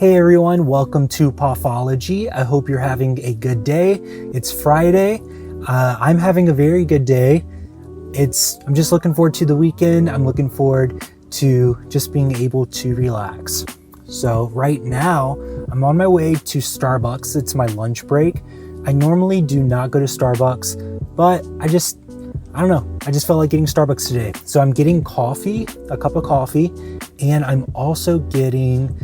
Hey everyone, welcome to Pathology. I hope you're having a good day. It's Friday. I'm having a very good day. I'm just looking forward to the weekend. I'm looking forward to just being able to relax. So right now, I'm on my way to Starbucks. It's my lunch break. I normally do not go to Starbucks, but I don't know. I just felt like getting Starbucks today. So I'm getting coffee, a cup of coffee, and I'm also getting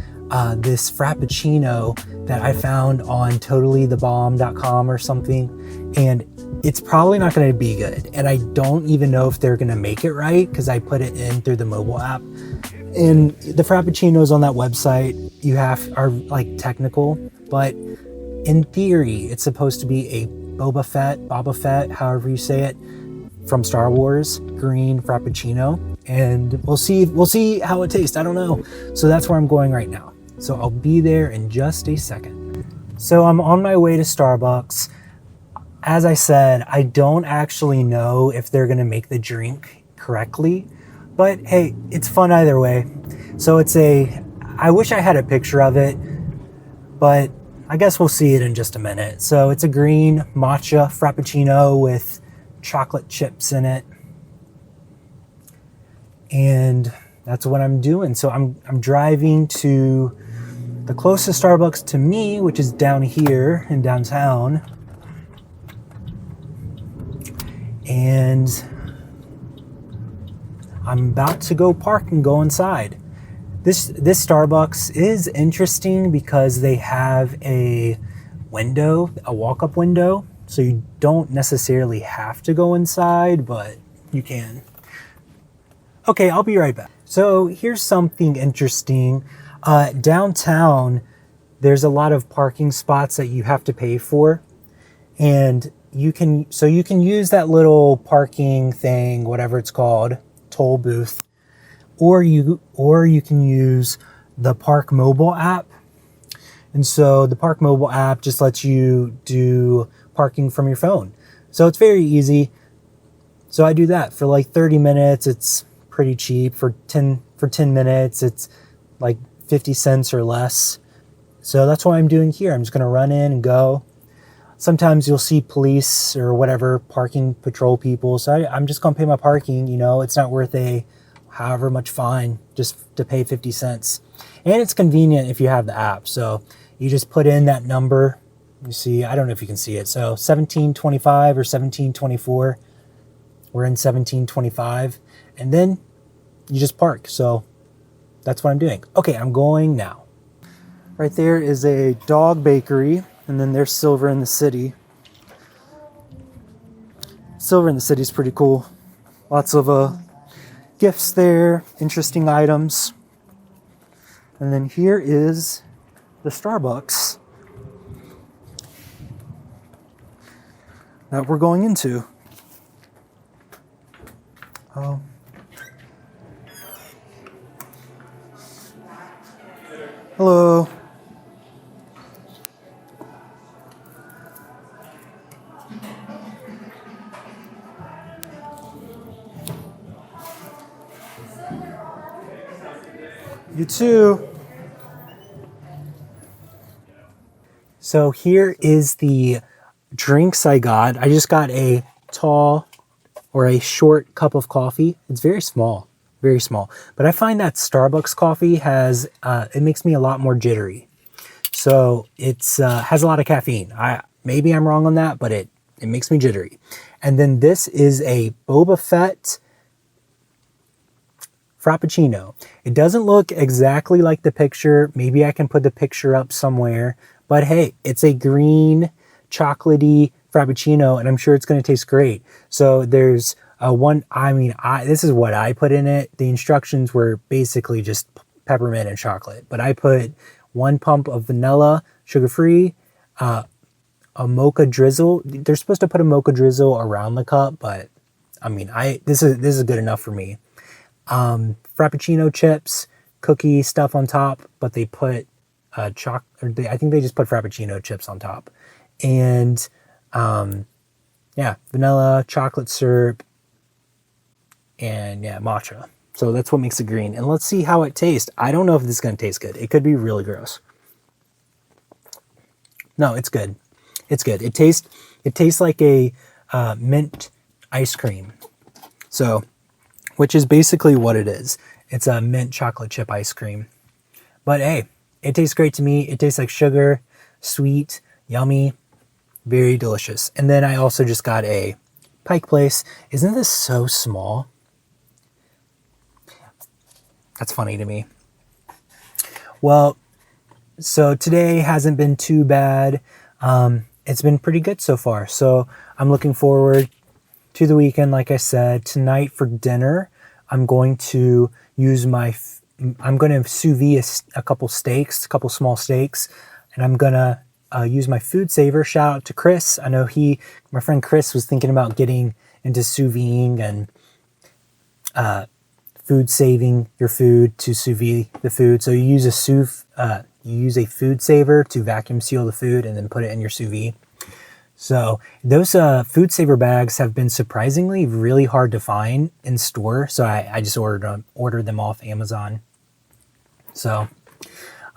this Frappuccino that I found on totallythebomb.com or something. And it's probably not going to be good. And I don't even know if they're going to make it right because I put it in through the mobile app. And the Frappuccinos on that website are like technical, but in theory, it's supposed to be a Boba Fett, however you say it, from Star Wars, green Frappuccino. And we'll see how it tastes. I don't know. So that's where I'm going right now. So I'll be there in just a second. So I'm on my way to Starbucks. As I said, I don't actually know if they're going to make the drink correctly, but hey, it's fun either way. So I wish I had a picture of it, but I guess we'll see it in just a minute. So it's a green matcha Frappuccino with chocolate chips in it. And that's what I'm doing. So I'm driving to the closest Starbucks to me, which is down here in downtown. And I'm about to go park and go inside. This Starbucks is interesting because they have a walk-up window. So you don't necessarily have to go inside, but you can. Okay, I'll be right back. So here's something interesting. Downtown, there's a lot of parking spots that you have to pay for. And you can use that little parking thing, whatever it's called, toll booth, or you can use the Park mobile app. And so the Park mobile app just lets you do parking from your phone. So it's very easy. So I do that for like 30 minutes. It's pretty cheap. For 10 minutes, it's like 50 cents or less. So that's what I'm doing here. I'm just going to run in and go. Sometimes you'll see police or whatever parking patrol people. So I'm just going to pay my parking. It's not worth however much fine just to pay 50 cents. And it's convenient if you have the app. So you just put in that number. You see, I don't know if you can see it. So 1725 or 1724. We're in 1725. And then you just park. So that's what I'm doing. Okay, I'm going now. Right there is a dog bakery. And then there's Silver in the City. Silver in the City is pretty cool. Lots of gifts there, interesting items. And then here is the Starbucks that we're going into. Oh. Hello. You too. So here is the drinks I got. I just got a tall or a short cup of coffee. It's very small, very small. But I find that Starbucks coffee it makes me a lot more jittery. So it's has a lot of caffeine. Maybe I'm wrong on that, but it makes me jittery. And then this is a Boba Fett Frappuccino. It doesn't look exactly like the picture. Maybe I can put the picture up somewhere. But hey, it's a green chocolatey Frappuccino, and I'm sure it's going to taste great. So there's this is what I put in it. The instructions were basically just peppermint and chocolate. But I put 1 pump of vanilla, sugar-free, a mocha drizzle. They're supposed to put a mocha drizzle around the cup, but this is good enough for me. Frappuccino chips, cookie stuff on top, but they put I think they just put Frappuccino chips on top. And vanilla, chocolate syrup, and matcha. So that's what makes it green. And let's see how it tastes. I don't know if this is going to taste good. It could be really gross. No, it's good. It's good. It tastes like a mint ice cream. So, which is basically what it is. It's a mint chocolate chip ice cream. But hey, it tastes great to me. It tastes like sugar, sweet, yummy, very delicious. And then I also just got a Pike Place. Isn't this so small? That's funny to me. Well, so today hasn't been too bad. It's been pretty good so far. So I'm looking forward to the weekend. Like I said, tonight for dinner, I'm going to sous vide a couple steaks, a couple small steaks, and I'm going to use my food saver. Shout out to Chris. I know my friend Chris was thinking about getting into sous vide and food saving your food to sous vide the food. So you use a food saver to vacuum seal the food and then put it in your sous vide. So those food saver bags have been surprisingly really hard to find in store. So I just ordered them off Amazon. So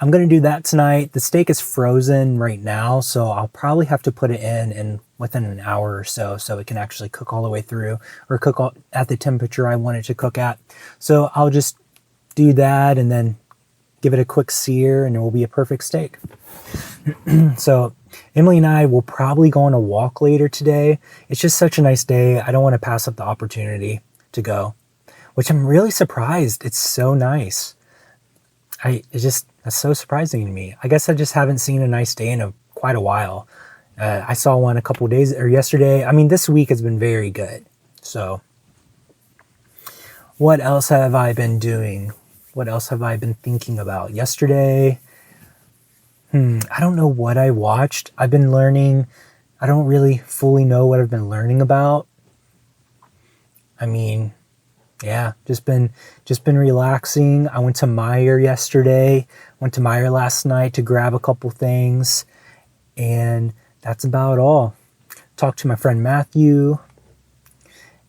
I'm going to do that tonight. The steak is frozen right now, so I'll probably have to put it in within an hour or so it can actually cook all the way through, or cook at the temperature I want it to cook at. So I'll just do that and then give it a quick sear and it will be a perfect steak. So Emily and I will probably go on a walk later today. It's just such a nice day. I don't want to pass up the opportunity to go, which I'm really surprised. It's so nice. That's so surprising to me. I guess I just haven't seen a nice day in quite a while. I saw one a couple days or yesterday. I mean, this week has been very good. So what else have I been doing? What else have I been thinking about? Yesterday, I don't know what I watched. I've been learning. I don't really fully know what I've been learning about. I mean, yeah, just been relaxing. I went to Meijer yesterday. Went to Meijer last night to grab a couple things, and that's about all. Talked to my friend Matthew,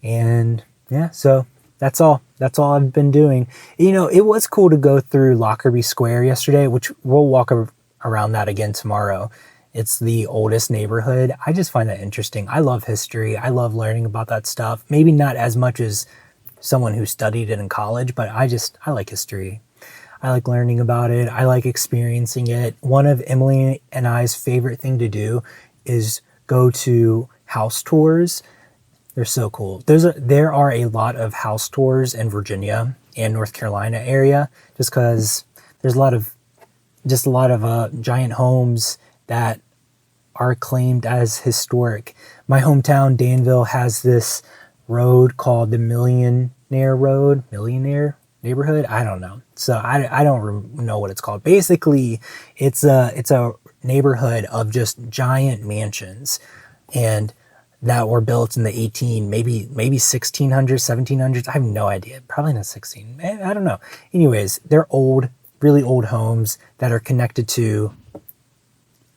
and yeah, so that's all. That's all I've been doing. You know, it was cool to go through Lockerbie Square yesterday, which we'll walk around that again tomorrow. It's the oldest neighborhood. I just find that interesting. I love history. I love learning about that stuff. Maybe not as much as someone who studied it in college, but I like history. I like learning about it. I like experiencing it. One of Emily and I's favorite thing to do is go to house tours. They're so cool. There are a lot of house tours in Virginia and North Carolina area, just because there's a lot of giant homes that are claimed as historic. My hometown, Danville, has this road called the Millionaire Neighborhood. I don't know. So I don't know what it's called. Basically, it's a neighborhood of just giant mansions, and that were built in the maybe 1600s, 1700s. I have no idea. Probably not 16. I don't know. Anyways, they're old, really old homes that are connected to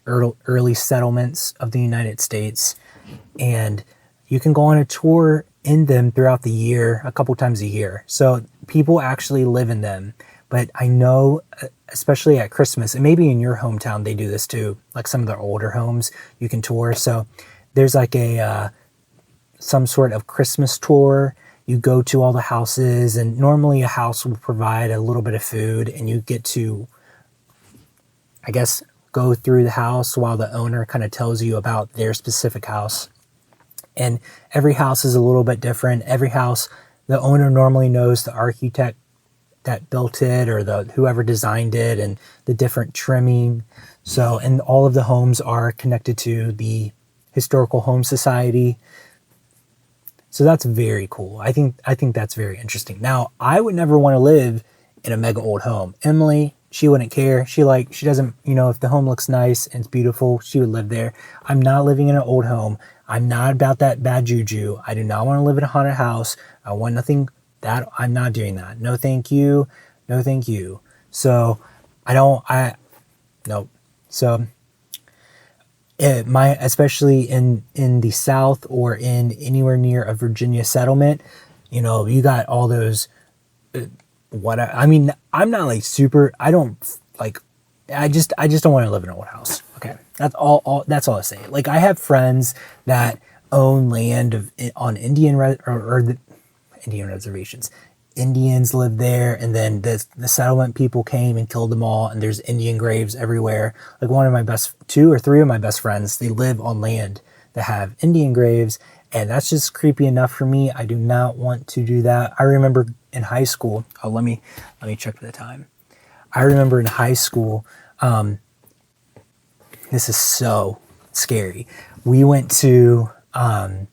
early settlements of the United States, and you can go on a tour in them throughout the year, a couple times a year. So people actually live in them. But I know, especially at Christmas, and maybe in your hometown they do this too, like some of their older homes you can tour. So there's like some sort of Christmas tour. You go to all the houses, and normally a house will provide a little bit of food, and you get to, I guess, go through the house while the owner kind of tells you about their specific house. And every house is a little bit different. Every house, the owner normally knows the architect that built it, or whoever designed it, and the different trimming. So, and all of the homes are connected to the Historical Home Society. So that's very cool. I think that's very interesting. Now, I would never want to live in a mega old home. Emily, she wouldn't care. She doesn't, if the home looks nice and it's beautiful, she would live there. I'm not living in an old home. I'm not about that bad juju. I do not want to live in a haunted house. I want nothing that. I'm not doing that. No, thank you. No, thank you. So nope. So especially in the South or in anywhere near a Virginia settlement, you got all those, I'm not like super, I just don't want to live in an old house. Okay, that's that's all I say. Like, I have friends that own land on or the Indian reservations. Indians live there, and then the settlement people came and killed them all, and there's Indian graves everywhere. Like, one of my two or three of my best friends, they live on land that have Indian graves, and that's just creepy enough for me. I do not want to do that. I remember in high school. Oh, let me check the time. I remember in high school. This is so scary. We went to my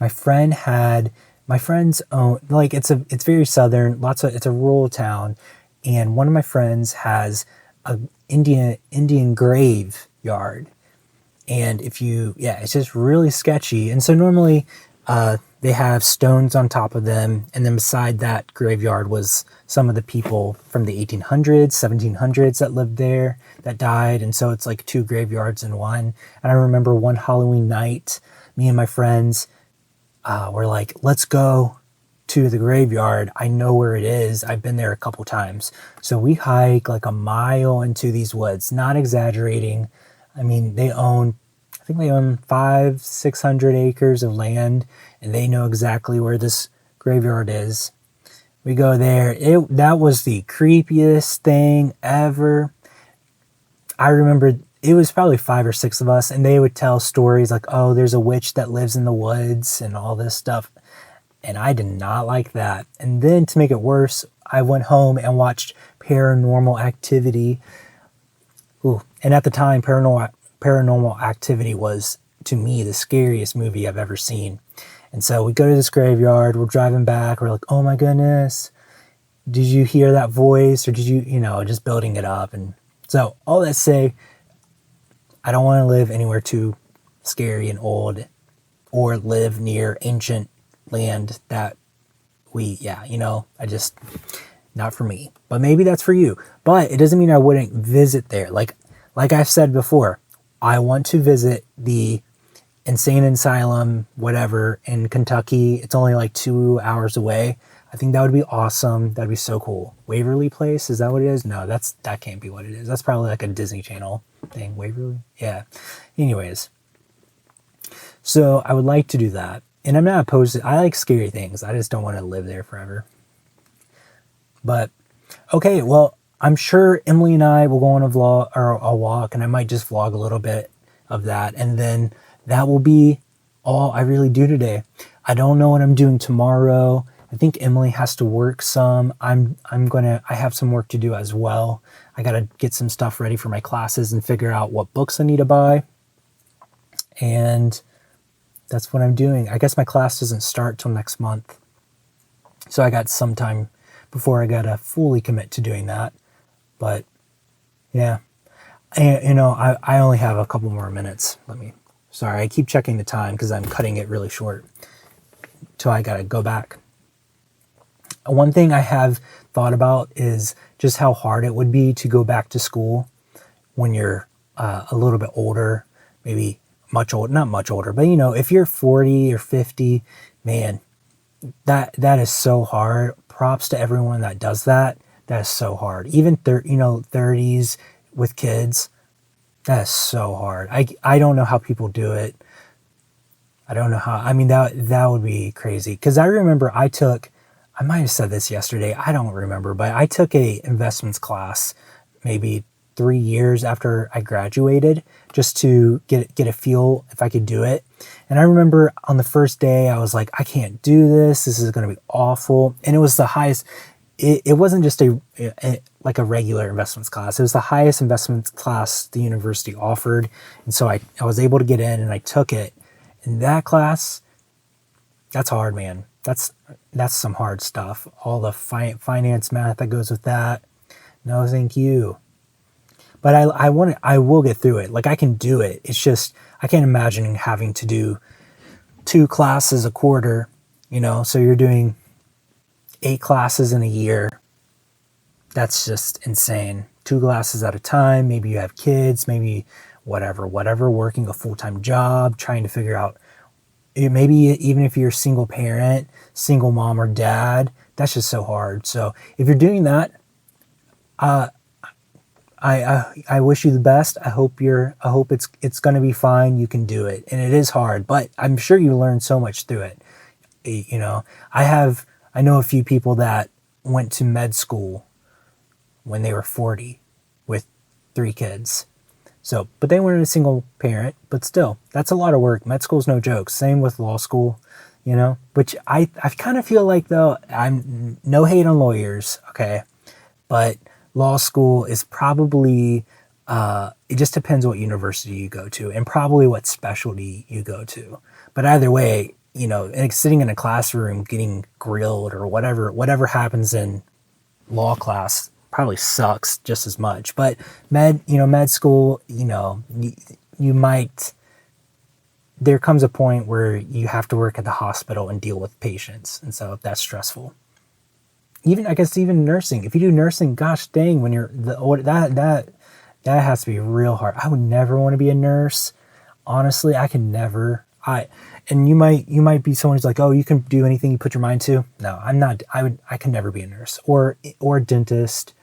friend's own, like, it's very southern, it's a rural town, and one of my friends has a Indian graveyard. And it's just really sketchy. And so normally they have stones on top of them, and then beside that graveyard was some of the people from the 1800s, 1700s that lived there that died. And so it's like two graveyards in one. And I remember one Halloween night, me and my friends were like, let's go to the graveyard. I know where it is. I've been there a couple times. So we hike like a mile into these woods, not exaggerating. I mean, I think they own 500-600 acres of land, and they know exactly where this graveyard is. We go there. That was the creepiest thing ever. I remember it was probably 5 or 6 of us, and they would tell stories like, oh, there's a witch that lives in the woods and all this stuff. And I did not like that. And then to make it worse, I went home and watched Paranormal Activity. Ooh. And at the time, Paranormal Activity was, to me, the scariest movie I've ever seen. And so we go to this graveyard, we're driving back, we're like, oh my goodness, did you hear that voice? Or did you, just building it up. And so all that to say, I don't want to live anywhere too scary and old, or live near ancient land that not for me. But maybe that's for you. But it doesn't mean I wouldn't visit there. Like I've said before, I want to visit the insane asylum, whatever, in Kentucky. It's only like 2 hours away. I think that would be awesome. That'd be so cool. Waverly Place, is that what it is? No, that can't be what it is. That's probably like a Disney Channel thing. Waverly? Yeah. Anyways. So I would like to do that. And I'm not opposed to, I like scary things. I just don't want to live there forever. But, okay, well, I'm sure Emily and I will go on a vlog or a walk, and I might just vlog a little bit of that. And then that will be all I really do today. I don't know what I'm doing tomorrow. I think Emily has to work some. I have some work to do as well. I got to get some stuff ready for my classes and figure out what books I need to buy. And that's what I'm doing. I guess my class doesn't start till next month. So I got some time before I got to fully commit to doing that. But yeah, and, I only have a couple more minutes. Sorry, I keep checking the time because I'm cutting it really short till I got to go back. One thing I have thought about is just how hard it would be to go back to school when you're a little bit older, maybe much older, not much older, but if you're 40 or 50, man, that is so hard. Props to everyone that does that. That is so hard. Even 30s with kids, that is so hard. I don't know how people do it. I don't know how. I mean, that would be crazy. Because I remember I might have said this yesterday, I don't remember, but I took a investments class maybe 3 years after I graduated, just to get a feel if I could do it. And I remember on the first day, I was like, I can't do this. This is going to be awful. And it was the highest. It wasn't just like a regular investments class. It was the highest investments class the university offered. And so I was able to get in, and I took it. And that class, that's hard, man. That's some hard stuff. All the finance math that goes with that. No, thank you. But I will get through it. Like, I can do it. It's just, I can't imagine having to do 2 classes a quarter, so you're doing 8 classes in a year. That's just insane. 2 classes at a time. Maybe you have kids, maybe whatever, working a full-time job, trying to figure out, maybe even if you're a single parent, single mom or dad, that's just so hard. So if you're doing that, I wish you the best. I hope it's going to be fine. You can do it. And it is hard, but I'm sure you learned so much through it. You know, I know a few people that went to med school when they were 40 with 3 kids. So, but they weren't a single parent, but still, that's a lot of work. Med school's no joke. Same with law school, you know, which I kind of feel like, though, I'm no hate on lawyers, okay, but law school is probably, it just depends what university you go to and probably what specialty you go to. But either way, you know, sitting in a classroom getting grilled or whatever happens in law class probably sucks just as much. But med school, you know, you might, there comes a point where you have to work at the hospital and deal with patients. And so that's stressful. Even, I guess, even nursing, if you do nursing, gosh dang, when you're that has to be real hard. I would never want to be a nurse. Honestly, I can never, and you might be someone who's like, oh, you can do anything you put your mind to. No, I'm not. I can never be a nurse or a dentist,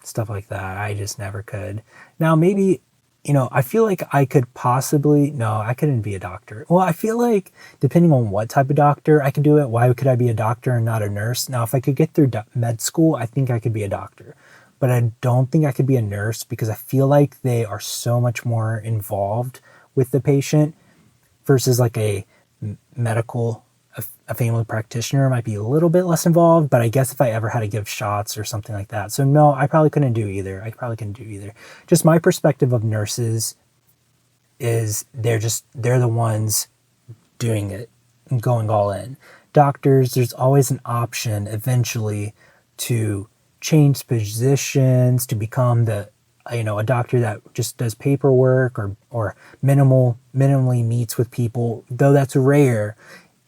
stuff like that. I just never could. Now, maybe, you know, I feel like I could possibly, no, I couldn't be a doctor. Well, I feel like depending on what type of doctor, I could do it. Why could I be a doctor and not a nurse? Now, if I could get through med school, I think I could be a doctor. But I don't think I could be a nurse because I feel like they are so much more involved with the patient versus like a medical, a family practitioner might be a little bit less involved, but I guess if I ever had to give shots or something like that. So no, I probably couldn't do either. Just my perspective of nurses is they're the ones doing it and going all in. Doctors, there's always an option eventually to change positions, to become a doctor that just does paperwork or minimally meets with people. Though that's rare,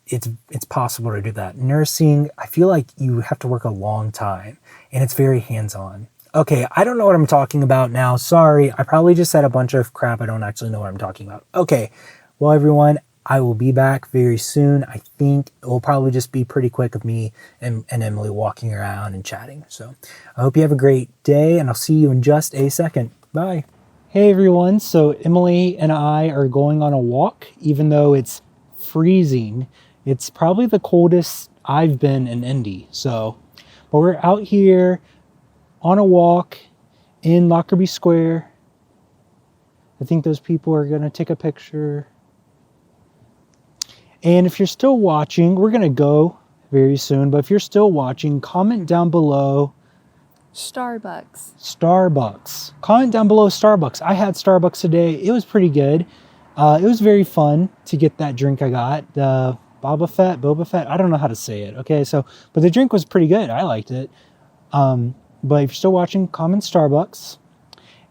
it's possible to do that. Nursing, I feel like you have to work a long time and it's very hands-on. Okay, I don't know what I'm talking about now. Sorry, I probably just said a bunch of crap. I don't actually know what I'm talking about. Okay, well, everyone, I will be back very soon. I think it will probably just be pretty quick of me and Emily walking around and chatting. So I hope you have a great day, and I'll see you in just a second. Bye. Hey, everyone. So Emily and I are going on a walk, even though it's freezing. It's probably the coldest I've been in Indy. So, but we're out here on a walk in Lockerbie Square. I think those people are going to take a picture. And if you're still watching, we're going to go very soon. But if you're still watching, comment down below. Starbucks. Comment down below Starbucks. I had Starbucks today. It was pretty good. It was very fun to get that drink I got. The Boba Fett. I don't know how to say it. Okay, so, but the drink was pretty good. I liked it. But if you're still watching, comment Starbucks.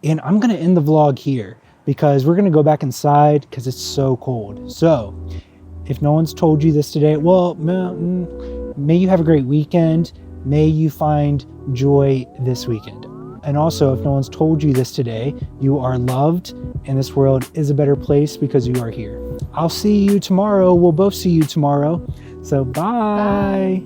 And I'm going to end the vlog here because we're going to go back inside because it's so cold. So, if no one's told you this today, well, may you have a great weekend. May you find joy this weekend. And also, if no one's told you this today, you are loved and this world is a better place because you are here. I'll see you tomorrow. We'll both see you tomorrow. So bye.